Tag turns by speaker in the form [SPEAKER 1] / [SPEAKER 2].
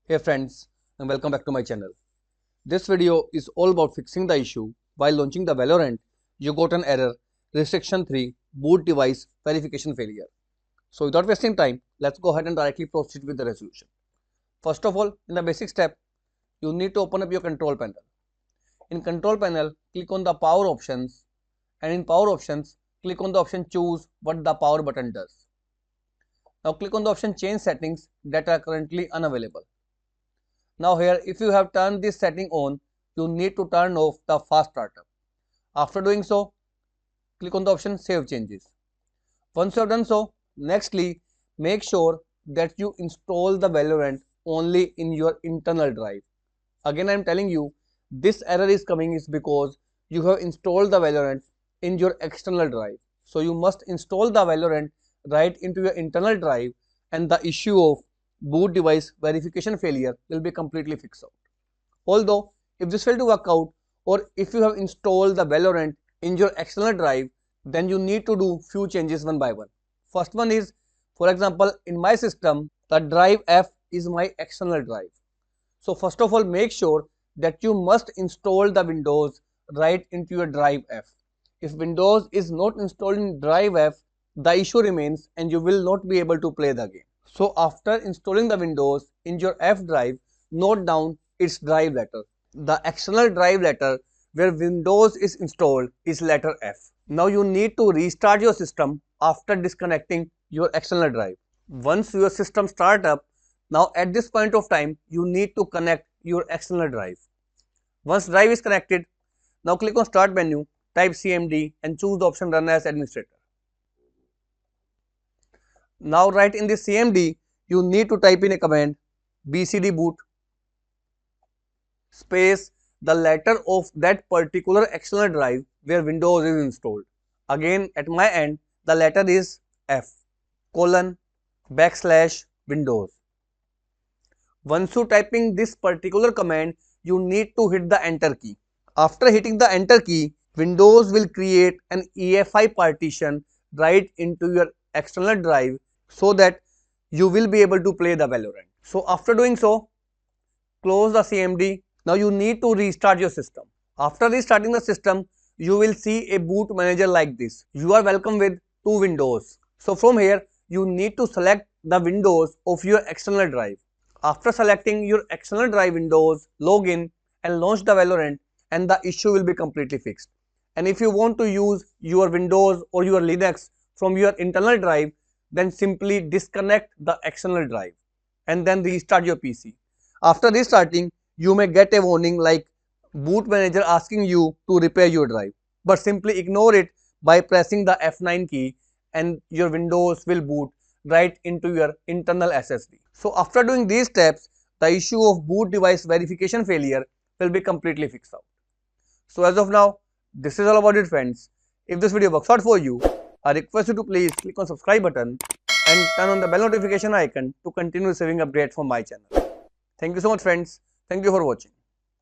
[SPEAKER 1] Hey friends, and welcome back to my channel. This video is all about fixing the issue. While launching the Valorant, you got an error, restriction 3, boot device verification failure. So without wasting time, let's go ahead and directly proceed with the resolution. First of all, in the basic step, you need to open up your control panel. In control panel, click on the power options, and in power options, click on the option choose what the power button does. Now click on the option change settings that are currently unavailable. Now here, if you have turned this setting on, you need to turn off the fast startup. After doing so, click on the option save changes. Once you have done so, nextly make sure that you install the Valorant only in your internal drive. Again, I am telling you, this error is coming is because you have installed the Valorant in your external drive. So you must install the Valorant right into your internal drive, and the issue of boot device verification failure will be completely fixed out. Although, if this failed to work out, or if you have installed the Valorant in your external drive, then you need to do few changes one by one. First one is, for example, in my system, the drive F is my external drive. So first of all, make sure that you must install the Windows right into your drive F. If Windows is not installed in drive F, the issue remains and you will not be able to play the game. So after installing the Windows in your F drive, note down its drive letter. The external drive letter where Windows is installed is letter F. Now you need to restart your system after disconnecting your external drive. Once your system starts up, now at this point of time, you need to connect your external drive. Once drive is connected, now click on start menu, type CMD and choose the option run as administrator. Now right in this CMD, you need to type in a command bcdboot space the letter of that particular external drive where Windows is installed. Again at my end, the letter is F colon backslash Windows. Once you typing this particular command, you need to hit the enter key. After hitting the enter key, Windows will create an EFI partition right into your external drive so that you will be able to play the Valorant. So after doing so, close the CMD. Now you need to restart your system. After restarting the system, you will see a boot manager like this. You are welcome with two windows. So from here, you need to select the windows of your external drive. After selecting your external drive windows, log in and launch the Valorant, and the issue will be completely fixed. And if you want to use your Windows or your Linux from your internal drive, then simply disconnect the external drive and then restart your PC. After restarting, you may get a warning like boot manager asking you to repair your drive, but simply ignore it by pressing the F9 key and your Windows will boot right into your internal SSD. So after doing these steps, the issue of boot device verification failure will be completely fixed out. So as of now, this is all about it friends. If this video works out for you, I request you to please click on subscribe button and turn on the bell notification icon to continue receiving updates from my channel. Thank you so much friends. Thank you for watching.